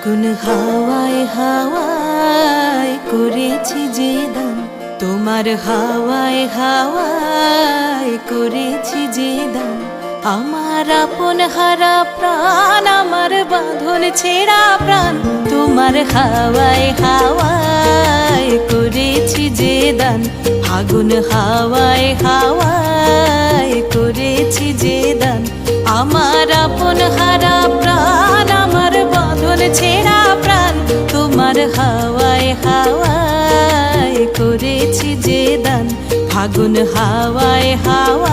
ফাগুন হাওয়ায় হাওয়ায় করেছি যে দান, তোমার হাওয়ায় হাওয়ায় করেছি যে দান। আমার আপন হারা প্রাণ, আমার বাঁধন ছেঁড়া প্রাণ, তোমার হাওয়ায় হাওয়ায় করেছি যে দান। ফাগুন হাওয়ায় হাওয়ায় করেছি যে দান। আমার আপন হারা প্রাণ, আমার বাঁধন ছেঁড়া প্রাণ, তোমার হাওয়ায় হাওয়ায় করেছি যে দান। ফাগুন হাওয়ায় হাওয়ায়